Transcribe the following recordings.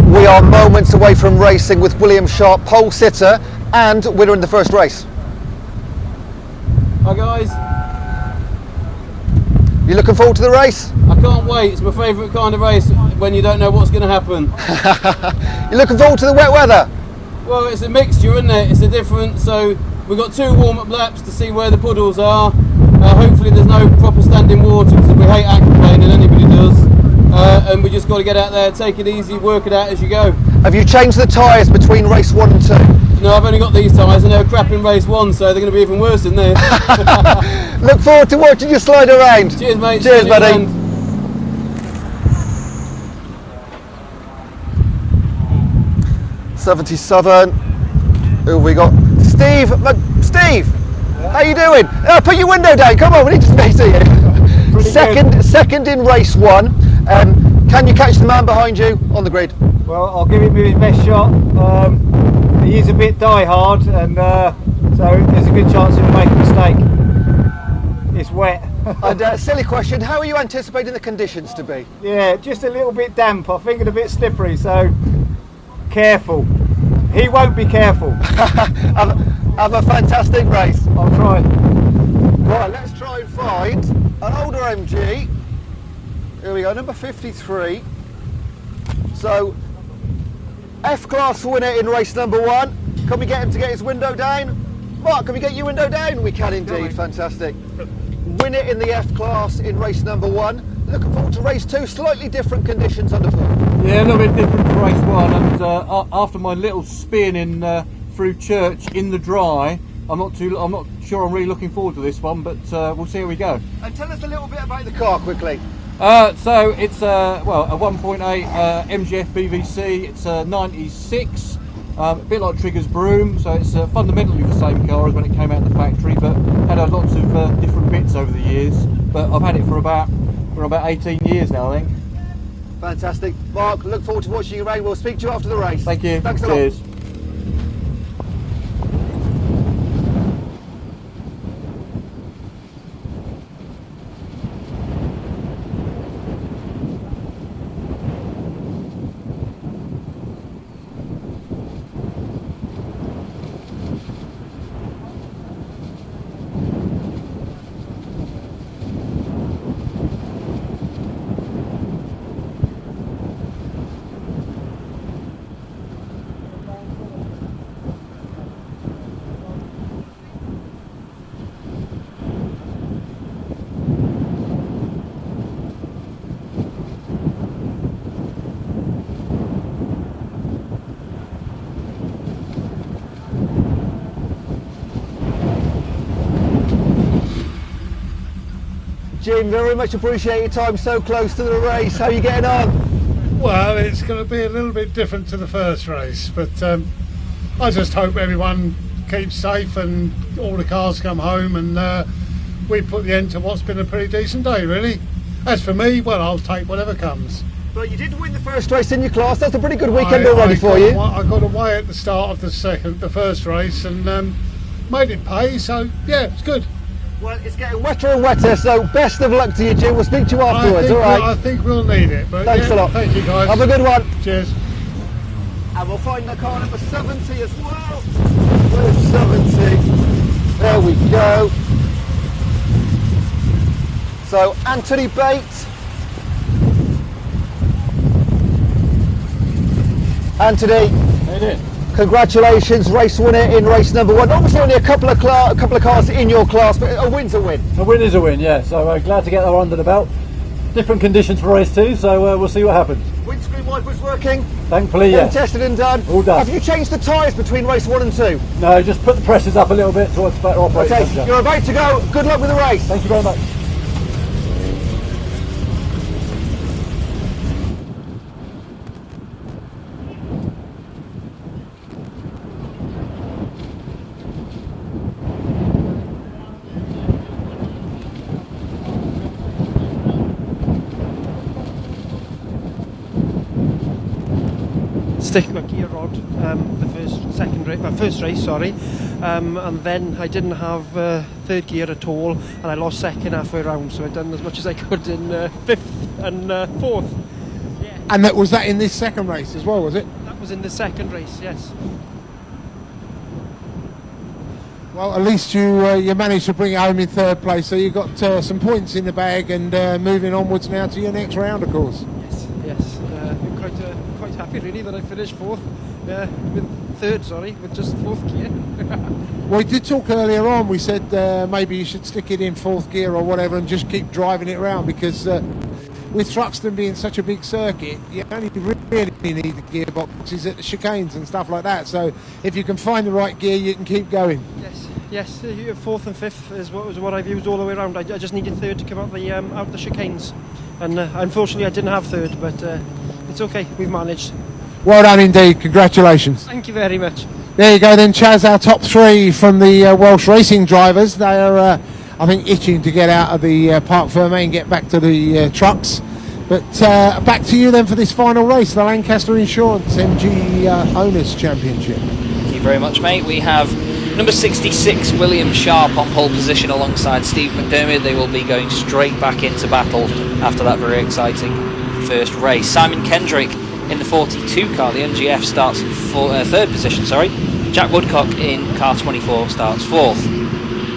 We are moments away from racing with William Sharp, pole sitter and winner in the first race. Hi guys. You looking forward to the race? I can't wait. It's my favourite kind of race when you don't know what's going to happen. You looking forward to the wet weather? Well, it's a mixture, isn't it? It's a different. So we've got 2 warm-up laps to see where the puddles are. Hopefully there's no proper standing water because we hate aquaplaning, anybody does. And we just got to get out there, take it easy, work it out as you go. Have you changed the tyres between race 1 and 2? No, I've only got these tyres and they were crap in race 1, so they're going to be even worse than this. Look forward to watching you slide around. Cheers, mate. Cheers, buddy. 77. Who have we got? Steve. Steve, yeah. How you doing? Put your window down. Come on, we need to speak to you. Second in race 1. Can you catch the man behind you on the grid? Well, I'll give him his best shot. He is a bit die-hard, and so there's a good chance he'll make a mistake. It's wet. And silly question, how are you anticipating the conditions to be? Yeah, just a little bit damp, I think, and a bit slippery, so careful. He won't be careful. have a fantastic race. I'll try. Right, let's try and find an older MG. Here we go, number 53. So, F-class winner in race number 1. Can we get him to get his window down? Mark, can we get your window down? We can indeed, fantastic. Winner in the F-class in race number 1. Looking forward to race 2, slightly different conditions underfoot. Yeah, a little bit different to race 1, and after my little spin in through Church in the dry, I'm not sure I'm really looking forward to this one, but we'll see how we go. And tell us a little bit about the car quickly. So it's a 1.8 MGF BVC. It's a 96, a bit like Trigger's Broom. So it's fundamentally the same car as when it came out of the factory, but had lots of different bits over the years. But I've had it for about 18 years now, I think. Fantastic, Mark. Look forward to watching you around. We'll speak to you after the race. Thank you. Thanks a Cheers. lot. Jim, very much appreciate your time so close to the race. How are you getting on? Well, it's going to be a little bit different to the first race, but I just hope everyone keeps safe and all the cars come home and we put the end to what's been a pretty decent day, really. As for me, well, I'll take whatever comes. But you did win the first race in your class. That's a pretty good weekend already for you. I got away at the start of the first race and made it pay, so yeah, it's good. Well, it's getting wetter and wetter, so best of luck to you, Jim. We'll speak to you afterwards, all right? I think we'll need it, but thanks a lot. Thank you, guys. Have a good one. Cheers. And we'll find the car number 70 as well. Where's 70? There we go. So, Anthony Bates. Anthony. How you doing? Congratulations, race winner in race number 1. Obviously only a couple of cars in your class, but a win's a win. A win is a win, yeah. So glad to get that under the belt. Different conditions for race 2, so we'll see what happens. Windscreen wipers working? Thankfully, yes. Tested and done? All done. Have you changed the tyres between race 1 and 2? No, just put the pressures up a little bit so it's better operating. Okay, you're about to go. Good luck with the race. Thank you very much. stick my gear rod the first race, sorry, and then I didn't have third gear at all, and I lost second halfway round, so I'd done as much as I could in fifth and fourth. Yeah. And was that in this second race as well, was it? That was in the second race, yes. Well, at least you managed to bring it home in third place, so you got some points in the bag, and moving onwards now to your next round, of course. Yes. I'm quite happy really that I finished fourth, with just fourth gear. Well, we did talk earlier on. We said maybe you should stick it in fourth gear or whatever, and just keep driving it around, because with Thruxton being such a big circuit, you only really need the gearboxes at the chicanes and stuff like that. So if you can find the right gear, you can keep going. Yes. Fourth and fifth is what I've used all the way around. I just needed third to come out the chicanes, and unfortunately I didn't have third, but it's okay. We've managed. Well done indeed. Congratulations. Thank you very much. There you go then, Chaz, our top three from the Welsh racing drivers. They are, I think, itching to get out of the Parc Fermé and get back to the trucks. But back to you then for this final race, the Lancaster Insurance MG Owners Championship. Thank you very much, mate. We have number 66, William Sharp, on pole position alongside Steve McDermott. They will be going straight back into battle after that very exciting first race. Simon Kendrick in the 42 car, the MGF, starts in third position. Jack Woodcock in car 24 starts fourth.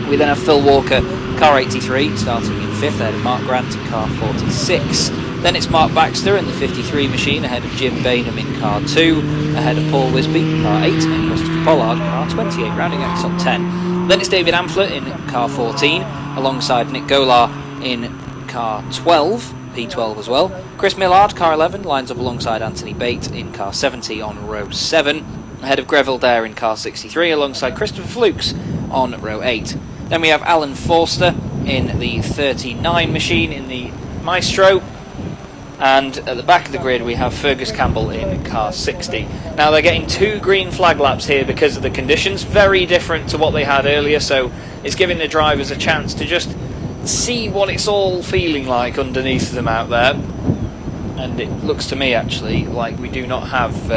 We then have Phil Walker, car 83, starting in fifth, ahead of Mark Grant in car 46. Then it's Mark Baxter in the 53 machine, ahead of Jim Bainham in car 2, ahead of Paul Wisby, car 8, and Christopher Pollard, car 28, rounding out top 10. Then it's David Amphlett in car 14, alongside Nick Golar in car 12, P12 as well. Chris Millard, car 11, lines up alongside Anthony Bate in car 70 on row 7, ahead of Greville Dare in car 63, alongside Christopher Flukes on row 8. Then we have Alan Forster in the 39 machine in the Maestro, and at the back of the grid we have Fergus Campbell in car 60. Now they're getting 2 green flag laps here because of the conditions, very different to what they had earlier, so it's giving the drivers a chance to just see what it's all feeling like underneath them out there. And it looks to me actually like we do not have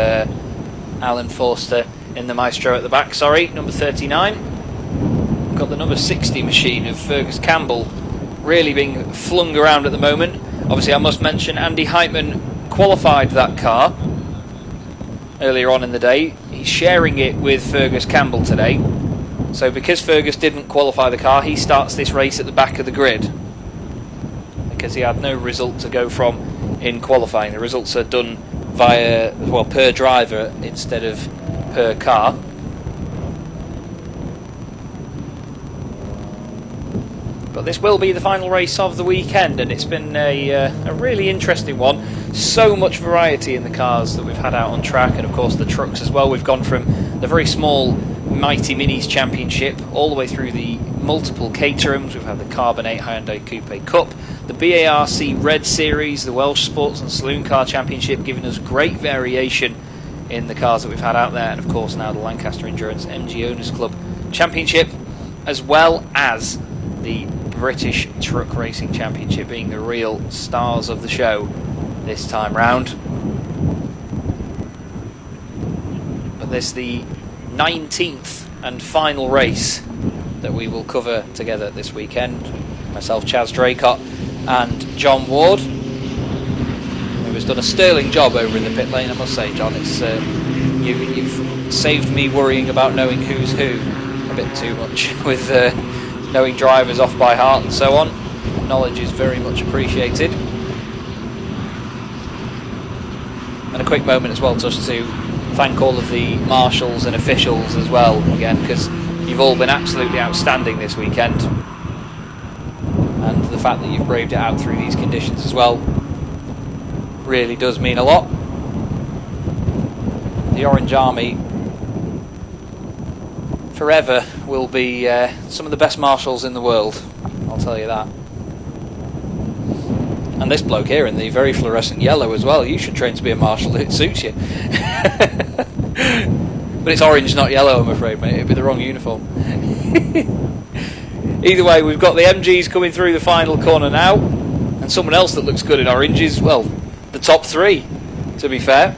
Alan Forster in the Maestro at the back, number 39. We've got the number 60 machine of Fergus Campbell really being flung around at the moment. Obviously I must mention Andy Heitman qualified that car earlier on in the day. He's sharing it with Fergus Campbell today. So because Fergus didn't qualify the car, he starts this race at the back of the grid, because he had no result to go from in qualifying. The results are done via, well, per driver instead of per car. But this will be the final race of the weekend, and it's been a really interesting one. So much variety in the cars that we've had out on track, and of course the trucks as well. We've gone from the very small Mighty Minis Championship all the way through the multiple Caterhams. We've had the Carbonate Hyundai Coupe Cup, the BARC Red Series, the Welsh Sports and Saloon Car Championship, giving us great variation in the cars that we've had out there, and of course now the Lancaster Endurance MG Owners Club Championship, as well as the British Truck Racing Championship, being the real stars of the show this time round. But this is the 19th and final race that we will cover together this weekend. Myself, Chaz Draycott, and John Ward, who has done a sterling job over in the pit lane, I must say, John. It's you've saved me worrying about knowing who's who a bit too much with knowing drivers off by heart and so on. Knowledge is very much appreciated. And a quick moment as well just to thank all of the marshals and officials as well again, because you've all been absolutely outstanding this weekend, and the fact that you've braved it out through these conditions as well really does mean a lot. The Orange Army forever will be some of the best marshals in the world, I'll tell you that. And this bloke here in the very fluorescent yellow as well, you should train to be a marshal, it suits you. But it's orange, not yellow, I'm afraid, mate. It'd be the wrong uniform. Either way, we've got the MGs coming through the final corner now, and someone else that looks good in orange is, well, the top three, to be fair.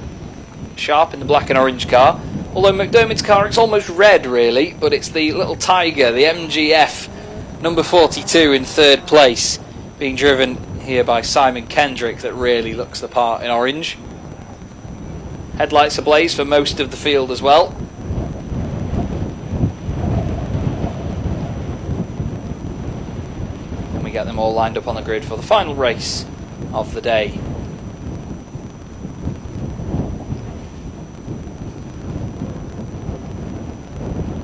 Sharp in the black and orange car. Although McDermott's car, it's almost red really, but it's the little Tiger, the MGF number 42 in third place, being driven here by Simon Kendrick, that really looks the part in orange. Headlights ablaze for most of the field as well. And we get them all lined up on the grid for the final race of the day.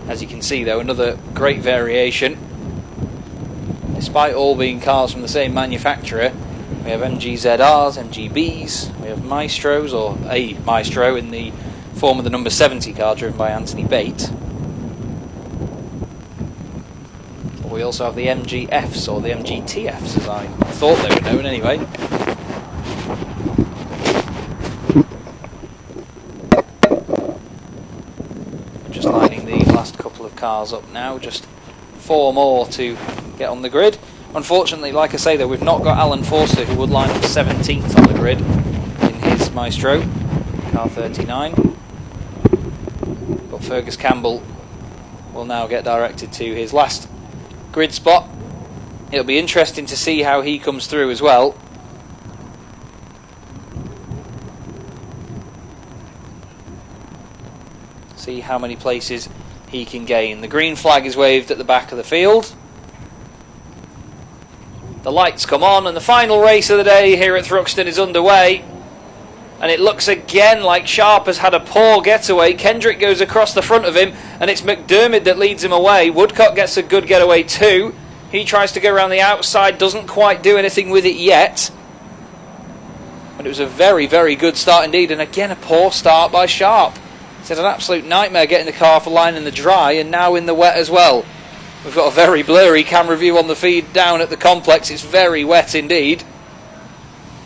As you can see though, another great variation. Despite all being cars from the same manufacturer, we have MGZRs, MGBs, we have Maestros, or a Maestro in the form of the number 70 car driven by Anthony Bate. We also have the MGFs, or the MGTFs as I thought they were known anyway. Just lining the last couple of cars up now, just 4 more to get on the grid. Unfortunately, like I say though, we've not got Alan Forster, who would line up 17th on the grid in his Maestro, car 39. But Fergus Campbell will now get directed to his last grid spot. It'll be interesting to see how he comes through as well. See how many places he can gain. The green flag is waved at the back of the field. The lights come on and the final race of the day here at Thruxton is underway. And it looks again like Sharp has had a poor getaway. Kendrick goes across the front of him and it's McDermott that leads him away. Woodcock gets a good getaway too. He tries to go around the outside, doesn't quite do anything with it yet. But it was a very, very good start indeed. And again, a poor start by Sharp. It's had an absolute nightmare getting the car off the line in the dry and now in the wet as well. We've got a very blurry camera view on the feed down at the complex. It's very wet indeed.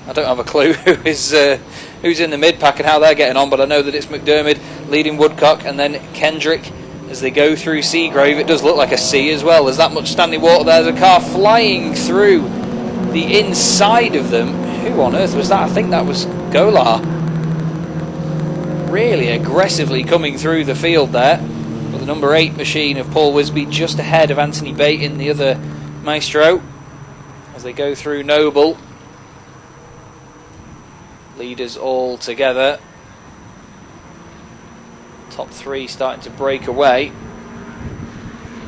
I don't have a clue who's in the mid-pack and how they're getting on, but I know that it's McDermott leading Woodcock and then Kendrick as they go through Seagrave. It does look like a sea as well. There's that much standing water there. There's a car flying through the inside of them. Who on earth was that? I think that was Golar. Really aggressively coming through the field there. But the number 8 machine of Paul Wisby just ahead of Anthony Bate in the other Maestro as they go through Noble. Leaders all together. Top 3 starting to break away.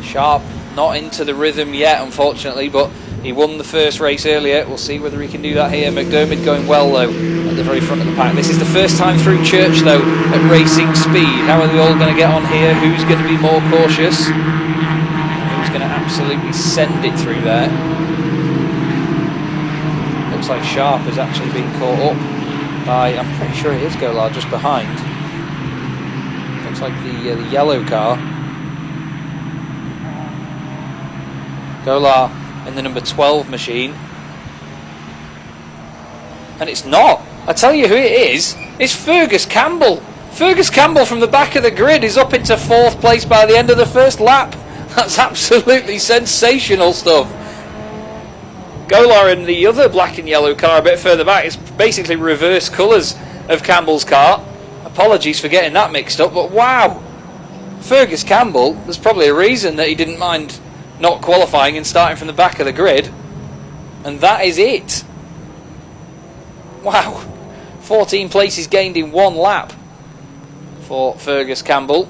Sharp not into the rhythm yet, unfortunately, but he won the first race earlier. We'll see whether he can do that here. McDermott going well though at the very front of the pack. This is the first time through Church though at racing speed. How are they all going to get on here? Who's going to be more cautious? Who's going to absolutely send it through there? Looks like Sharp has actually been caught up by, I'm pretty sure it is Golar just behind. Looks like the yellow car. Golar in the number 12 machine. And it's not. I tell you who it is. It's Fergus Campbell. Fergus Campbell from the back of the grid is up into 4th place by the end of the first lap. That's absolutely sensational stuff. Golar in the other black and yellow car a bit further back. It's basically reverse colours of Campbell's car. Apologies for getting that mixed up, but wow. Fergus Campbell, there's probably a reason that he didn't mind not qualifying and starting from the back of the grid. And that is it. Wow. 14 places gained in 1 lap for Fergus Campbell.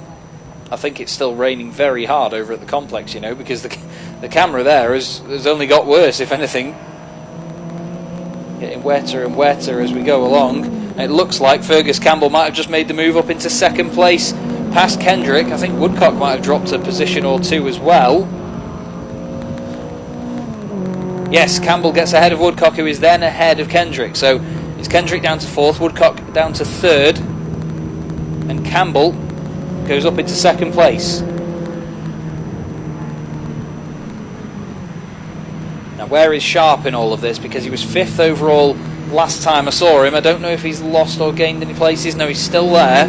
I think it's still raining very hard over at the complex, you know, because the camera there has only got worse, if anything. Getting wetter and wetter as we go along. And it looks like Fergus Campbell might have just made the move up into 2nd place past Kendrick. I think Woodcock might have dropped a position or 2 as well. Yes, Campbell gets ahead of Woodcock, who is then ahead of Kendrick. So it's Kendrick down to 4th, Woodcock down to 3rd, and Campbell goes up into 2nd place. Now where is Sharp in all of this? Because he was 5th overall last time I saw him. I don't know if he's lost or gained any places. No, he's still there.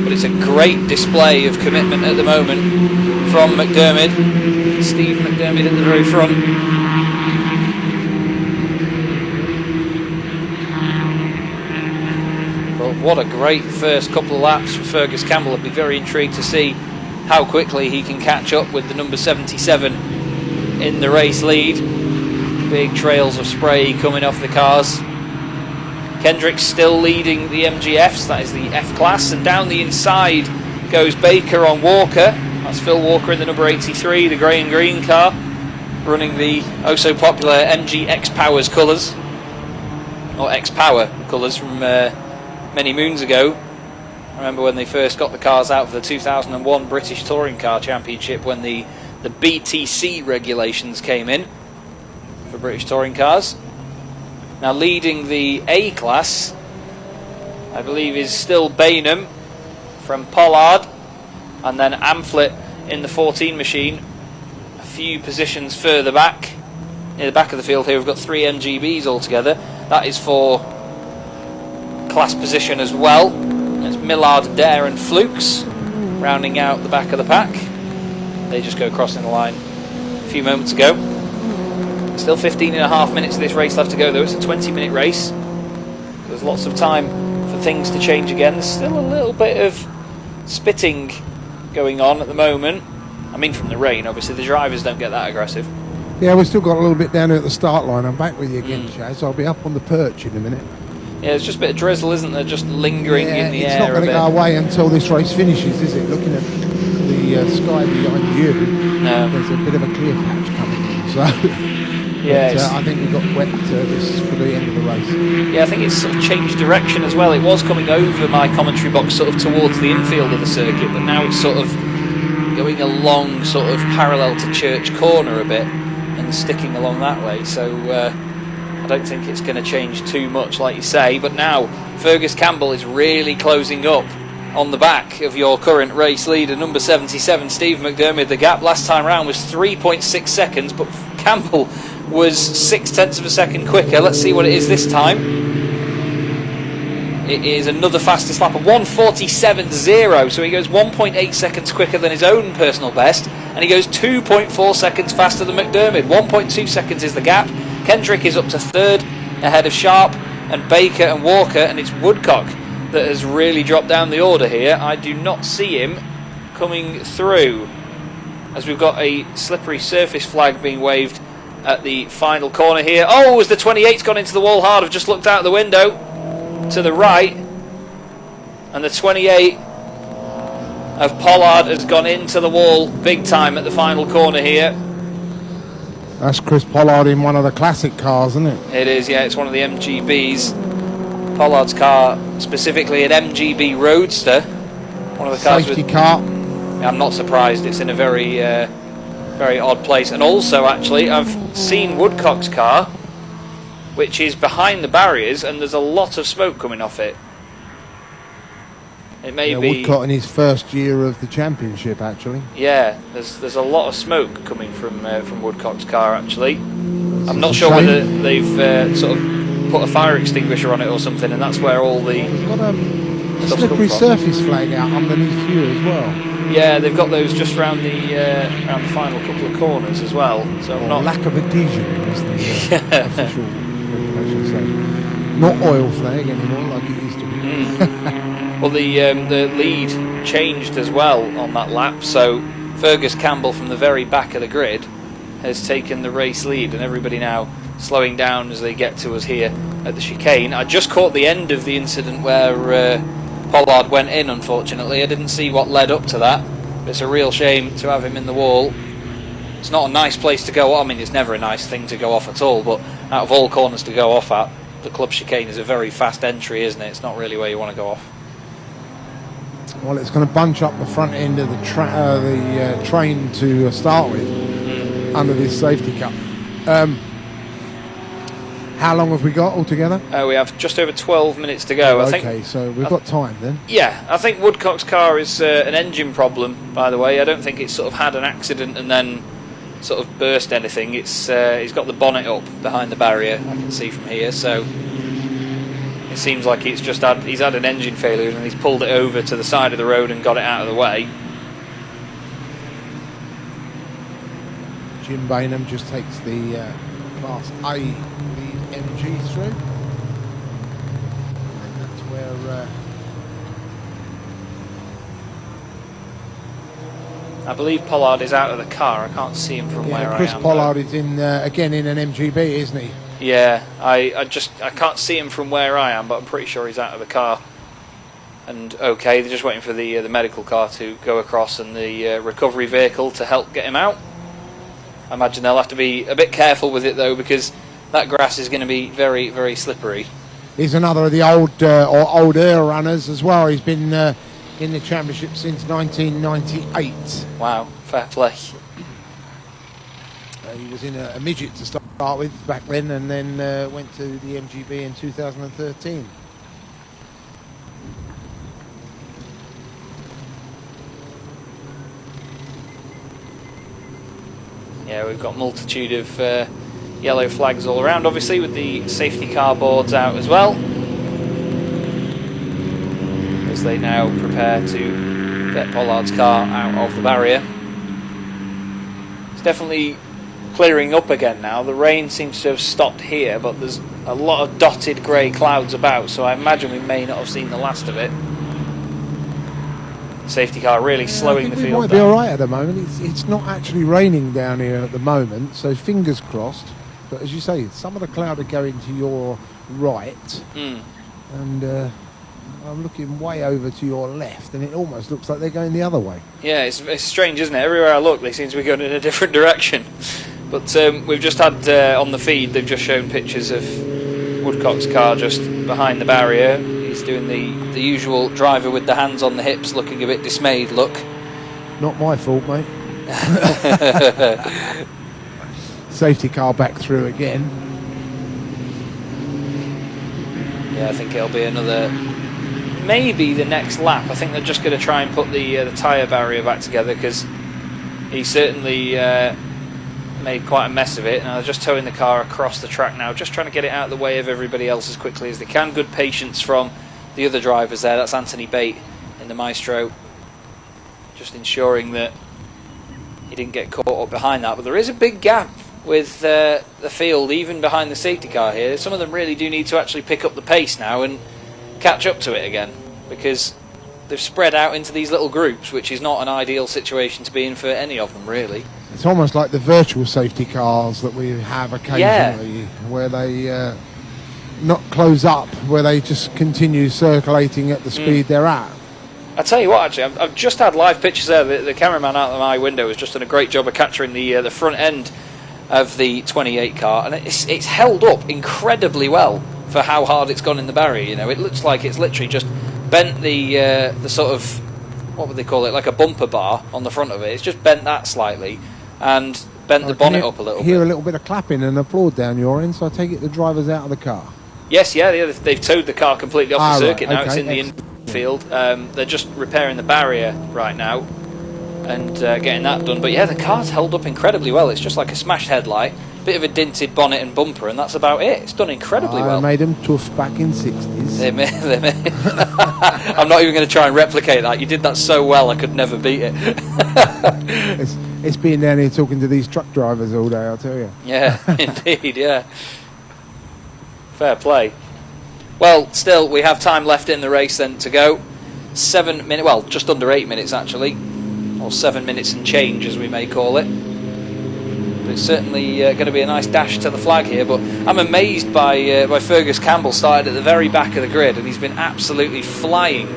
But it's a great display of commitment at the moment from McDermott. Steve McDermott at the very front. what a great first couple of laps for Fergus Campbell. I'd be very intrigued to see how quickly he can catch up with the number 77 in the race lead. Big trails of spray coming off the cars. Kendrick's still leading the MGFs, that is the F class, and down the inside goes Baker on Walker. That's Phil Walker in the number 83, the grey and green car, running the oh so popular MG X-Powers colours, or X-Power colours from many moons ago. I remember when they first got the cars out for the 2001 British Touring Car Championship, when the BTC regulations came in for British touring cars. Now leading the A class, I believe, is still Bainham from Pollard, and then Amphlett in the 14 machine a few positions further back. Near the back of the field here we've got 3 MGBs altogether. That is for class position as well. It's Millard, Dare and Flukes rounding out the back of the pack. They just go crossing the line a few moments ago. Still 15.5 minutes of this race left to go though. It's a 20-minute race. There's lots of time for things to change again. There's still a little bit of spitting going on at the moment. I mean, from the rain, obviously the drivers don't get that aggressive. Yeah, we've still got a little bit down here at the start line. I'm back with you again, Chaz. I'll be up on the perch in a minute. Yeah, there's just a bit of drizzle, isn't there? Just lingering in the air. It's not going to go away until this race finishes, is it? Looking at the sky behind you, there's a bit of a clear patch coming in. So, yeah, I think we got wet this for the end of the race. Yeah, I think it's sort of changed direction as well. It was coming over my commentary box sort of towards the infield of the circuit, but now it's sort of going along sort of parallel to Church Corner a bit and sticking along that way. So I don't think it's going to change too much, like you say. But now Fergus Campbell is really closing up on the back of your current race leader, number 77, Steve McDermott. The gap last time round was 3.6 seconds, but Campbell was 0.6 of a second quicker. Let's see what it is this time. It is another fastest lap of 1:47.0, so he goes 1.8 seconds quicker than his own personal best, and he goes 2.4 seconds faster than McDermott. 1.2 seconds is the gap. Kendrick is up to third, ahead of Sharp and Baker and Walker, and it's Woodcock that has really dropped down the order here. I do not see him coming through, as we've got a slippery surface flag being waved at the final corner here. Oh, as the 28's gone into the wall hard, I've just looked out the window to the right, and the 28 of Pollard has gone into the wall big time at the final corner here. That's Chris Pollard in one of the classic cars, isn't it? It is, yeah, it's one of the MGBs. Pollard's car, specifically an MGB Roadster, one of the cars safety car. I'm not surprised. It's in a very very odd place. And also, actually, I've seen Woodcock's car, which is behind the barriers, and there's a lot of smoke coming off it. It may be Woodcock in his first year of the championship, actually. Yeah, there's a lot of smoke coming from Woodcock's car, actually. I'm not sure whether they've sort of put a fire extinguisher on it or something, and that's where all the They've got a slippery surface flag out underneath you as well. Yeah, they've got those just around the final couple of corners as well. So lack of adhesion is the official regulation. So not oil flag anymore like it used to be. Well, the lead changed as well on that lap. So Fergus Campbell from the very back of the grid has taken the race lead, and everybody now slowing down as they get to us here at the chicane. I just caught the end of the incident where Pollard went in, unfortunately. I didn't see what led up to that. It's a real shame to have him in the wall. It's not a nice place to go. I mean, it's never a nice thing to go off at all, but out of all corners to go off at, the club chicane is a very fast entry, isn't it? It's not really where you want to go off. Well, it's going to bunch up the front end of the train to start with under this safety cup. How long have we got altogether? We have just over 12 minutes to go. Okay, so we've got time then. Yeah, I think Woodcock's car is an engine problem, by the way. I don't think it's sort of had an accident and then sort of burst anything. It's he's got the bonnet up behind the barrier, I can see from here, so it seems like he's had an engine failure and he's pulled it over to the side of the road and got it out of the way. Jim Bainham just takes the Class A lead MG through. And that's where I believe Pollard is out of the car. I can't see him from where Chris I am. Pollard is in again in an MGB, isn't he? Yeah, I can't see him from where I am, but I'm pretty sure he's out of the car. And okay, they're just waiting for the medical car to go across and the recovery vehicle to help get him out. I imagine they'll have to be a bit careful with it though, because that grass is going to be very, very slippery. He's another of the older runners as well. He's been in the championship since 1998. Wow, fair play. He was in a midget to start with back then, and then went to the MGB in 2013. Yeah, we've got a multitude of yellow flags all around, obviously, with the safety car boards out as well, as they now prepare to get Pollard's car out of the barrier. It's definitely clearing up again now. The rain seems to have stopped here, but there's a lot of dotted grey clouds about, so I imagine we may not have seen the last of it. Safety car really slowing the field down. It might be all right at the moment. It's not actually raining down here at the moment, so fingers crossed. But as you say, some of the cloud are going to your right, and I'm looking way over to your left, and it almost looks like they're going the other way. Yeah, it's strange, isn't it? Everywhere I look, they seem to be going in a different direction. But we've just had on the feed, they've just shown pictures of Woodcock's car just behind the barrier. He's doing the usual driver with the hands on the hips, looking a bit dismayed look. Not my fault, mate. Safety car back through again. Yeah, I think it'll be another, maybe the next lap. I think they're just going to try and put the tyre barrier back together, because he certainly made quite a mess of it, and they're just towing the car across the track now, just trying to get it out of the way of everybody else as quickly as they can. Good patience from the other drivers there. That's Anthony Bate in the Maestro, just ensuring that he didn't get caught up behind that. But there is a big gap with the field, even behind the safety car here. Some of them really do need to actually pick up the pace now and catch up to it again, because they've spread out into these little groups, which is not an ideal situation to be in for any of them, really. It's almost like the virtual safety cars that we have occasionally, where they not close up, where they just continue circulating at the speed they're at. I tell you what, actually, I've just had live pictures there. The cameraman out of my window has just done a great job of capturing the front end of the 28 car, and it's held up incredibly well for how hard it's gone in the barrier. You know, it looks like it's literally just bent the sort of, what would they call it, like a bumper bar on the front of it. It's just bent that slightly and bent the bonnet up a little bit. Hear a little bit of clapping and applaud down your end, so I take it the driver's out of the car. Yes, yeah, they've towed the car completely off the circuit now. Okay, It's in the infield. They're just repairing the barrier right now and getting that done. But yeah, the car's held up incredibly well. It's just like a smashed headlight, bit of a dinted bonnet and bumper, and that's about it. It's done incredibly well. I made them tough back in 60s. They made. I'm not even going to try and replicate that. You did that so well, I could never beat it. It's been down here talking to these truck drivers all day, I'll tell you. Yeah, indeed, yeah. Fair play. Well, still, we have time left in the race then to go. 7 minutes, well, just under 8 minutes actually, or 7 minutes and change as we may call it. But it's certainly going to be a nice dash to the flag here, but I'm amazed by Fergus Campbell. Started at the very back of the grid, and he's been absolutely flying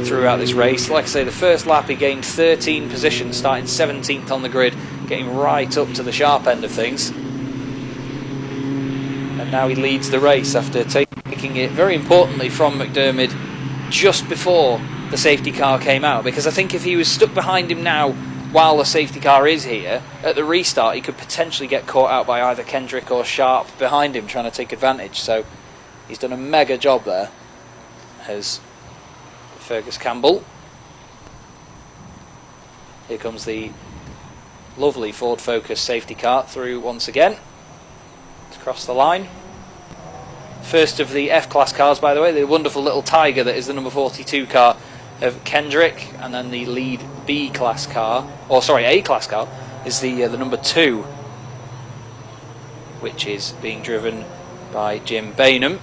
throughout this race. Like I say, the first lap he gained 13 positions, starting 17th on the grid, getting right up to the sharp end of things. And now he leads the race after taking it, very importantly, from McDermott just before the safety car came out, because I think if he was stuck behind him now while the safety car is here, at the restart he could potentially get caught out by either Kendrick or Sharp behind him trying to take advantage. So he's done a mega job there, has Fergus Campbell. Here comes the lovely Ford Focus safety car through once again. It's across the line. First of the F-Class cars, by the way, the wonderful little Tiger that is the number 42 car of Kendrick, and then the lead B-Class car, or sorry, A-Class car, is the number 2, which is being driven by Jim Bainham.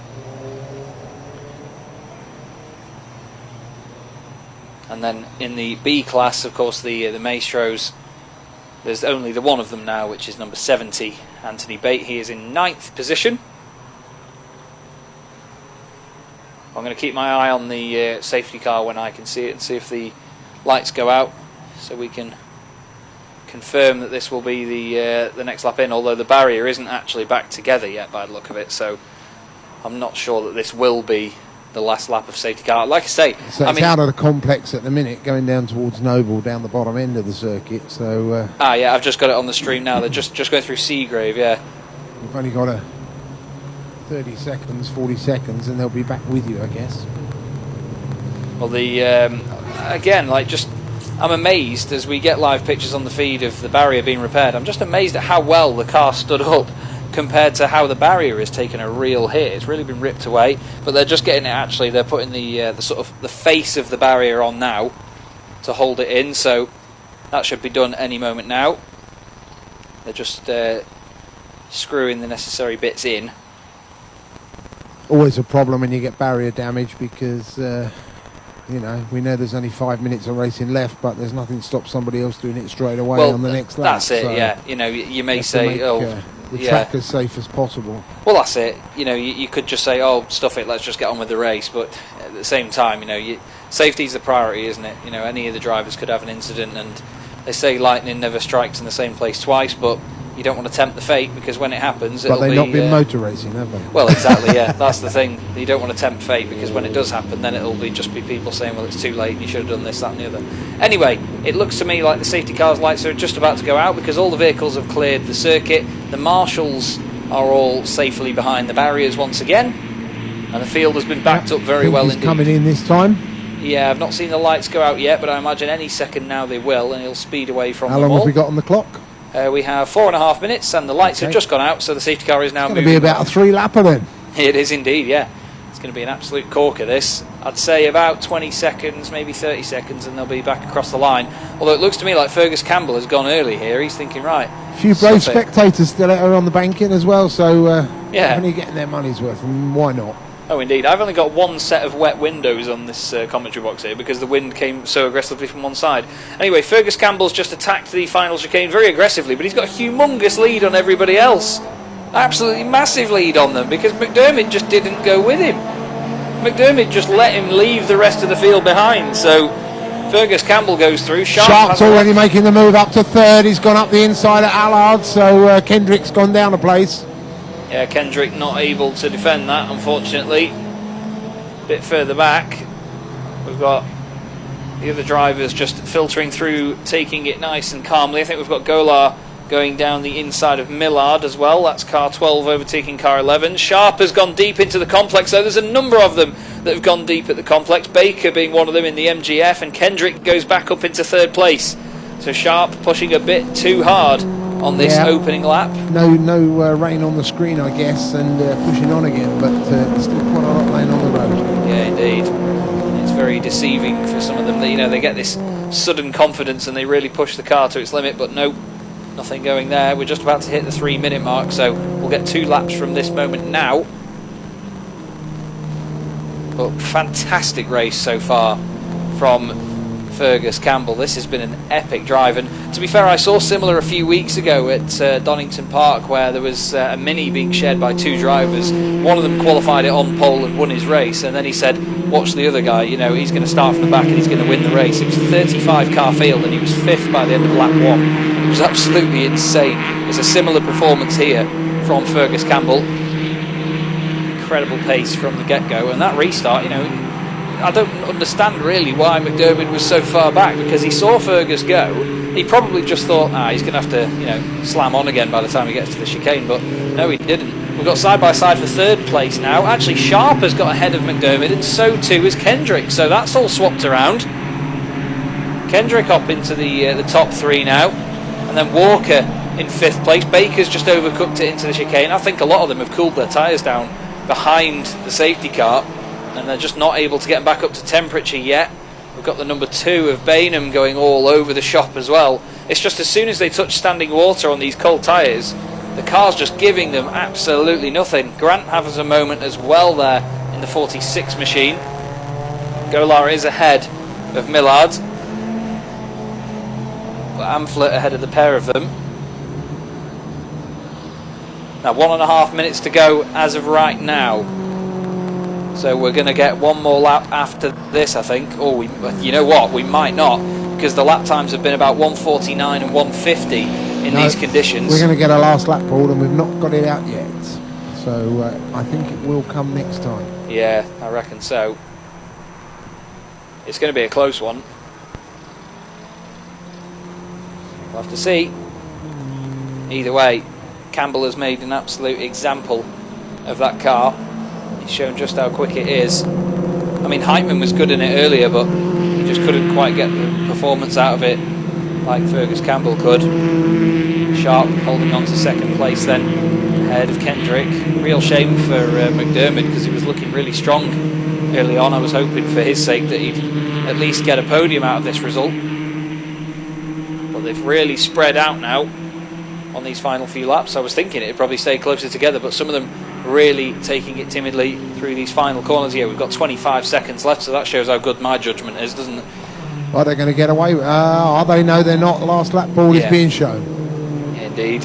And then in the B class, of course, the Maestros, there's only the one of them now, which is number 70, Anthony Bate. He is in 9th position. I'm going to keep my eye on the safety car when I can see it and see if the lights go out, so we can confirm that this will be the next lap in, although the barrier isn't actually back together yet by the look of it, so I'm not sure that this will be the last lap of safety car. Like I say, so it's out of the complex at the minute, going down towards Noble, down the bottom end of the circuit. So yeah, I've just got it on the stream now. They're just going through Seagrave. Yeah, we've only got 30 seconds, 40 seconds, and they'll be back with you, I guess. Well, the again, like, just I'm amazed as we get live pictures on the feed of the barrier being repaired. I'm just amazed at how well the car stood up compared to how the barrier has taken a real hit. It's really been ripped away, but they're just getting it. Actually, they're putting the sort of the face of the barrier on now to hold it in, so that should be done any moment now. They're just screwing the necessary bits in. Always a problem when you get barrier damage, because you know, we know there's only 5 minutes of racing left, but there's nothing to stop somebody else doing it straight away on the next lap. That's it, so yeah. You know, you may say, the track as safe as possible. Well, that's it. You know, you could just say, oh, stuff it, let's just get on with the race. But at the same time, you know, safety's the priority, isn't it? You know, any of the drivers could have an incident, and they say lightning never strikes in the same place twice, but you don't want to tempt the fate, because when it happens, but they've not been motor racing, have they? Well, exactly, yeah. That's the thing. You don't want to tempt fate, because when it does happen, then it'll just be people saying, well, it's too late, you should have done this, that and the other. Anyway, it looks to me like the safety car's lights are just about to go out, because all the vehicles have cleared the circuit. The marshals are all safely behind the barriers once again, and the field has been backed up very well indeed. Coming in this time? Yeah, I've not seen the lights go out yet, but I imagine any second now they will, and he'll speed away from them all. How long have we got on the clock? We have 4.5 minutes, and the lights have just gone out, so the safety car is now moving. It's going to be about a 3-lapper then. It is indeed, yeah. It's going to be an absolute corker, this. I'd say about 20 seconds, maybe 30 seconds, and they'll be back across the line. Although it looks to me like Fergus Campbell has gone early here. He's thinking, right, a few brave spectators still out on the banking as well, so yeah, only getting their money's worth, and why not? Oh, indeed. I've only got one set of wet windows on this commentary box here, because the wind came so aggressively from one side. Anyway, Fergus Campbell's just attacked the final chicane very aggressively, but he's got a humongous lead on everybody else. Absolutely massive lead on them, because McDermott just didn't go with him. McDermott just let him leave the rest of the field behind, so Fergus Campbell goes through. Sharp's already making the move up to third. He's gone up the inside at Allard, so Kendrick's gone down a place. Yeah, Kendrick not able to defend that, unfortunately. A bit further back, we've got the other drivers just filtering through, taking it nice and calmly. I think we've got Golar going down the inside of Millard as well. That's car 12 overtaking car 11. Sharp has gone deep into the complex, so there's a number of them that have gone deep at the complex. Baker being one of them in the MGF, and Kendrick goes back up into third place. So Sharp pushing a bit too hard on this opening lap. No rain on the screen, I guess, and pushing on again, but still quite a lot laying on the road. Yeah, indeed. It's very deceiving for some of them. You know, they get this sudden confidence and they really push the car to its limit, but no, nothing going there. We're just about to hit the 3-minute mark, so we'll get 2 laps from this moment now. But fantastic race so far from Fergus Campbell. This has been an epic drive, and to be fair, I saw similar a few weeks ago at Donington Park, where there was a Mini being shared by 2 drivers. One of them qualified it on pole and won his race, and then he said, watch the other guy, you know, he's going to start from the back and he's going to win the race. It was a 35 car field and he was 5th by the end of lap 1. It was absolutely insane. It's a similar performance here from Fergus Campbell. Incredible pace from the get-go, and that restart, you know, I don't understand really why McDermott was so far back, because he saw Fergus go. He probably just thought, he's going to have to, you know, slam on again by the time he gets to the chicane, but no, he didn't. We've got side by side for 3rd place now. Actually, Sharp has got ahead of McDermott, and so too is Kendrick, so that's all swapped around. Kendrick up into the top 3 now, and then Walker in 5th place. Baker's just overcooked it into the chicane. I think a lot of them have cooled their tyres down behind the safety car, and they're just not able to get back up to temperature yet. We've got the number 2 of Bainham going all over the shop as well. It's just as soon as they touch standing water on these cold tyres, the car's just giving them absolutely nothing. Grant has a moment as well there in the 46 machine. Golar is ahead of Millard. But Amphlett ahead of the pair of them. Now 1.5 minutes to go as of right now. So we're going to get one more lap after this, I think. Or you know what? We might not, because the lap times have been about 1:49 and 1:50 in these conditions. We're going to get our last lap pulled, and we've not got it out yet. So I think it will come next time. Yeah, I reckon so. It's going to be a close one. We'll have to see. Either way, Campbell has made an absolute example of that car. He's shown just how quick it is. I mean, Heitman was good in it earlier, but he just couldn't quite get the performance out of it like Fergus Campbell could. Sharp holding on to second place then, ahead of Kendrick. Real shame for McDermott, because he was looking really strong early on. I was hoping for his sake that he'd at least get a podium out of this result. But they've really spread out now on these final few laps. I was thinking it'd probably stay closer together, but some of them really taking it timidly through these final corners here. We've got 25 seconds left, so that shows how good my judgment is, doesn't it? Are they going to get away? Are they? No, they're not. The last lap ball is being shown. Indeed.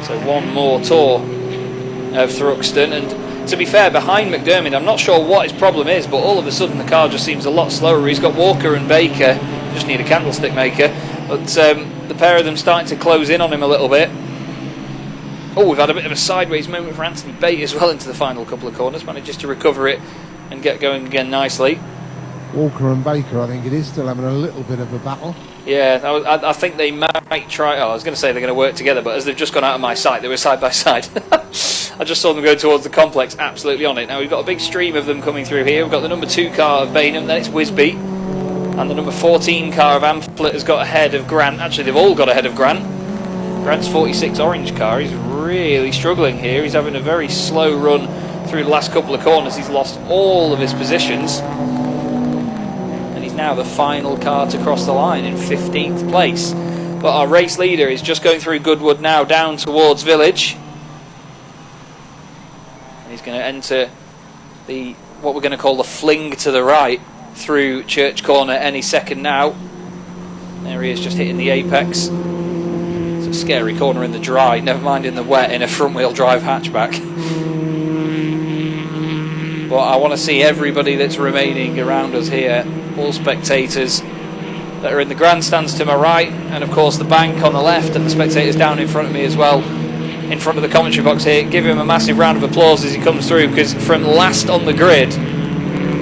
So one more tour of Thruxton, and to be fair, behind McDermott, I'm not sure what his problem is, but all of a sudden the car just seems a lot slower. He's got Walker and Baker, just need a candlestick maker, but the pair of them starting to close in on him a little bit. Oh, we've had a bit of a sideways moment for Anthony Bate as well into the final couple of corners, manages to recover it and get going again nicely. Walker and Baker, I think it is, still having a little bit of a battle. Yeah, I think they might try. Oh, I was going to say they're going to work together, but as they've just gone out of my sight, they were side by side. I just saw them go towards the complex, absolutely on it. Now we've got a big stream of them coming through here. We've got the number 2 car of Bainham, then it's Wisby, and the number 14 car of Amphlett has got ahead of Grant. Actually, they've all got ahead of Grant. Grant's 46 orange car, he's really struggling here. He's having a very slow run through the last couple of corners. He's lost all of his positions. And he's now the final car to cross the line in 15th place. But our race leader is just going through Goodwood now, down towards Village. And he's going to enter what we're going to call the fling to the right through Church Corner any second now. There he is, just hitting the apex. A scary corner in the dry, never mind in the wet in a front wheel drive hatchback. But I want to see everybody that's remaining around us here, all spectators that are in the grandstands to my right, and of course the bank on the left, and the spectators down in front of me as well, in front of the commentary box here. Give him a massive round of applause as he comes through, because from last on the grid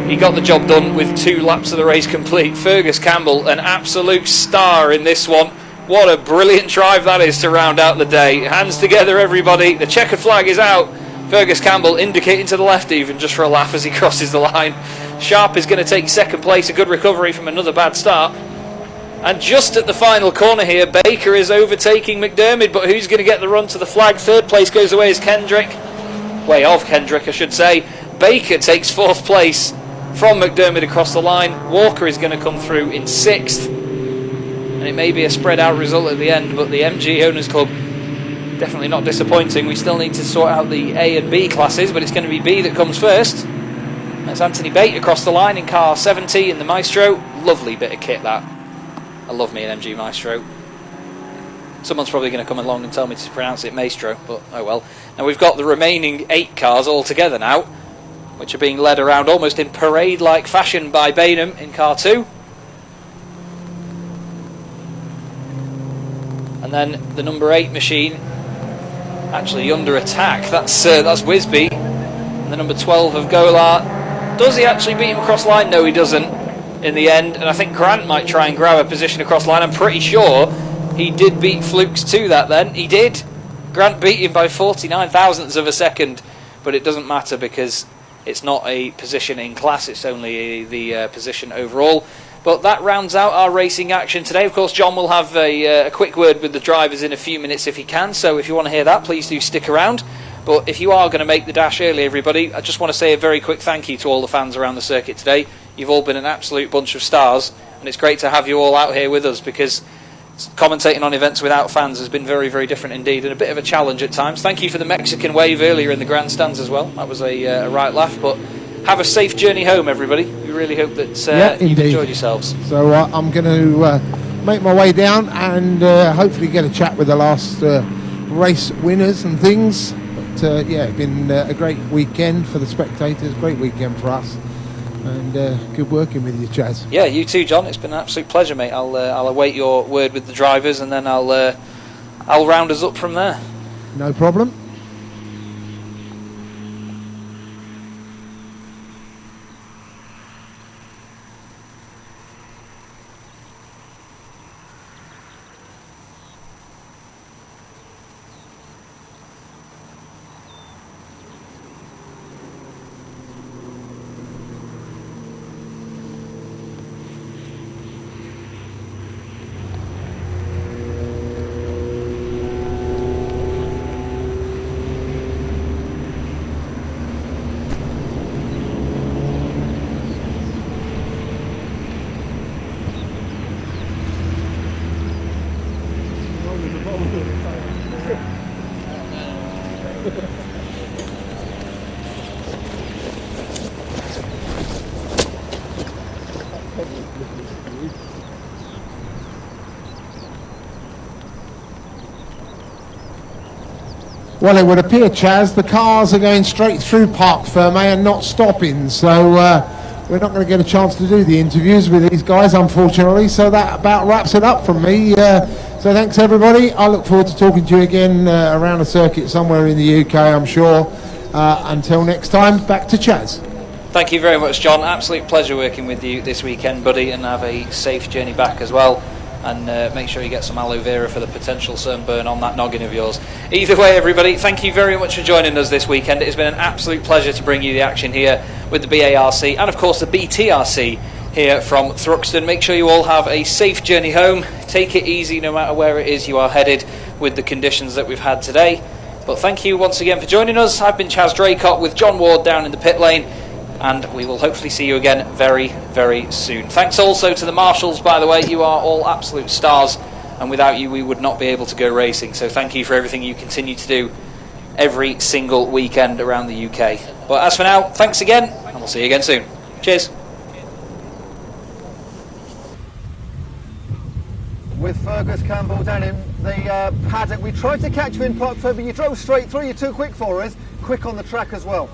he got the job done with 2 laps of the race complete. Fergus Campbell, an absolute star in this one. What a brilliant drive that is to round out the day. Hands together, everybody. The checkered flag is out. Fergus Campbell indicating to the left even, just for a laugh as he crosses the line. Sharp is going to take second place. A good recovery from another bad start. And just at the final corner here, Baker is overtaking McDermott, but who's going to get the run to the flag? Third place goes away as Kendrick. Way off Kendrick, I should say. Baker takes 4th place from McDermott across the line. Walker is going to come through in 6th. And it may be a spread out result at the end, but the MG Owners Club definitely not disappointing. We still need to sort out the A and B classes, but it's going to be B that comes first. That's Anthony Bate across the line in car 70 in the Maestro. Lovely bit of kit that. I love me an MG Maestro. Someone's probably going to come along and tell me to pronounce it Maestro, but oh well. Now we've got the remaining 8 cars all together now, which are being led around almost in parade-like fashion by Bainham in car 2. And then the number 8 machine actually under attack. That's Wisby. And the number 12 of Golart. Does he actually beat him across line? No, he doesn't in the end. And I think Grant might try and grab a position across line. I'm pretty sure he did beat Flukes to that then. He did. Grant beat him by 49 thousandths of a second. But it doesn't matter because it's not a position in class. It's only the position overall. But that rounds out our racing action today. Of course, John will have a quick word with the drivers in a few minutes if he can. So if you want to hear that, please do stick around. But if you are going to make the dash early, everybody, I just want to say a very quick thank you to all the fans around the circuit today. You've all been an absolute bunch of stars. And it's great to have you all out here with us, because commentating on events without fans has been very, very different indeed, and a bit of a challenge at times. Thank you for the Mexican wave earlier in the grandstands as well. That was a right laugh. But have a safe journey home, everybody. We really hope that you've indeed. enjoyed yourselves. So I'm going to make my way down and hopefully get a chat with the last race winners and things. But yeah, it's been a great weekend for the spectators, great weekend for us, and good working with you, Chaz. Yeah, you too, John. It's been an absolute pleasure, mate. I'll await your word with the drivers, and then I'll round us up from there. No problem. Well, it would appear, Chaz, the cars are going straight through Parc Ferme and not stopping, so we're not going to get a chance to do the interviews with these guys, unfortunately, so that about wraps it up from me. So thanks, everybody. I look forward to talking to you again around the circuit somewhere in the UK, I'm sure. Until next time, back to Chaz. Thank you very much, John. Absolute pleasure working with you this weekend, buddy, and have a safe journey back as well. And make sure you get some aloe vera for the potential sunburn on that noggin of yours. Either way, everybody, thank you very much for joining us this weekend. It has been an absolute pleasure to bring you the action here with the BARC and, of course, the BTRC here from Thruxton. Make sure you all have a safe journey home. Take it easy no matter where it is you are headed with the conditions that we've had today. But thank you once again for joining us. I've been Chaz Draycott with John Ward down in the pit lane, and we will hopefully see you again very, very soon. Thanks also to the marshals, by the way. You are all absolute stars, and without you we would not be able to go racing. So thank you for everything you continue to do every single weekend around the UK. But as for now, thanks again, and we'll see you again soon. Cheers. With Fergus Campbell down in the paddock, we tried to catch you in Parc Ferme, but you drove straight through. You're too quick for us. Quick on the track as well.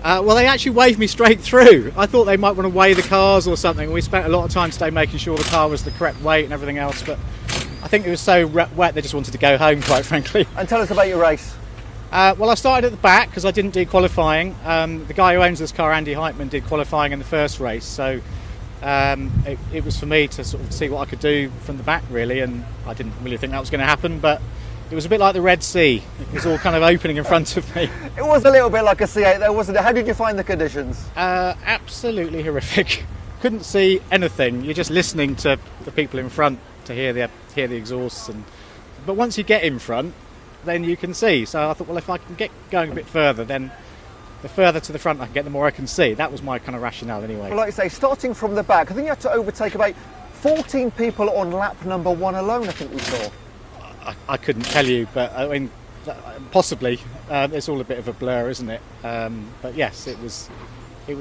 Well, they actually waved me straight through. I thought they might want to weigh the cars or something. We spent a lot of time today making sure the car was the correct weight and everything else, but I think it was so wet they just wanted to go home, quite frankly. And tell us about your race. Well, I started at the back because I didn't do qualifying. The guy who owns this car, Andy Heitman, did qualifying in the first race, so it was for me to sort of see what I could do from the back, really, and I didn't really think that was going to happen, but it was a bit like the Red Sea. It was all kind of opening in front of me. It was a little bit like a C8 there, wasn't it? How did you find the conditions? Absolutely horrific. Couldn't see anything. You're just listening to the people in front to hear the exhausts. But once you get in front, then you can see. So I thought, well, if I can get going a bit further, then the further to the front I can get, the more I can see. That was my kind of rationale anyway. Well, like you say, starting from the back, I think you had to overtake about 14 people on lap number 1 alone, I think we saw. I couldn't tell you, but I mean, possibly. It's all a bit of a blur, isn't it? But yes, it was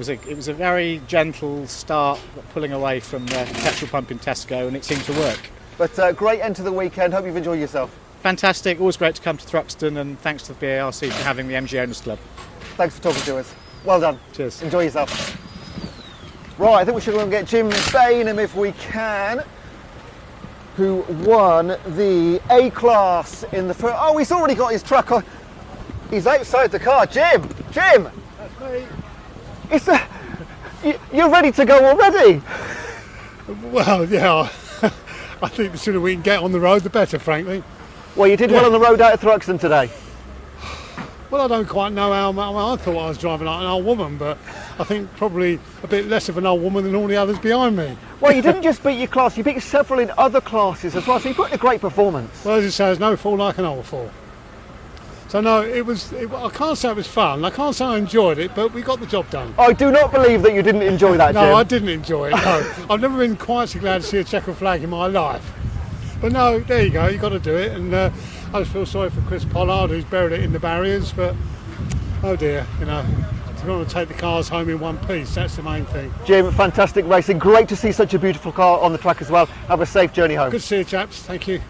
a very gentle start, pulling away from the petrol pump in Tesco, and it seemed to work. But great end to the weekend. Hope you've enjoyed yourself. Fantastic. Always great to come to Thruxton, and thanks to the BARC for having the MG Owners Club. Thanks for talking to us. Well done. Cheers. Enjoy yourself. Right, I think we should go and get Jim Bainham if we can, who won the A-Class in the first... Oh, he's already got his truck on. He's outside the car. Jim! Jim! That's me. You're ready to go already? Well, yeah, I think the sooner we can get on the road, the better, frankly. Well, you did well on the road out of Thruxton today. Well, I don't quite know how I thought I was driving like an old woman, but I think probably a bit less of an old woman than all the others behind me. Well, you didn't just beat your class, you beat several in other classes as well, so you put in a great performance. Well, as you say, there's no fall like an old fall. So no, I can't say it was fun, I can't say I enjoyed it, but we got the job done. I do not believe that you didn't enjoy that, Jim. No, I didn't enjoy it, no. I've never been quite so glad to see a checker flag in my life. But no, there you go, you've got to do it, and I just feel sorry for Chris Pollard, who's buried it in the barriers, but oh dear, you know, We want to take the cars home in one piece. That's the main thing. Jim, fantastic racing. Great to see such a beautiful car on the track as well. Have a safe journey home. Good to see you, chaps. Thank you.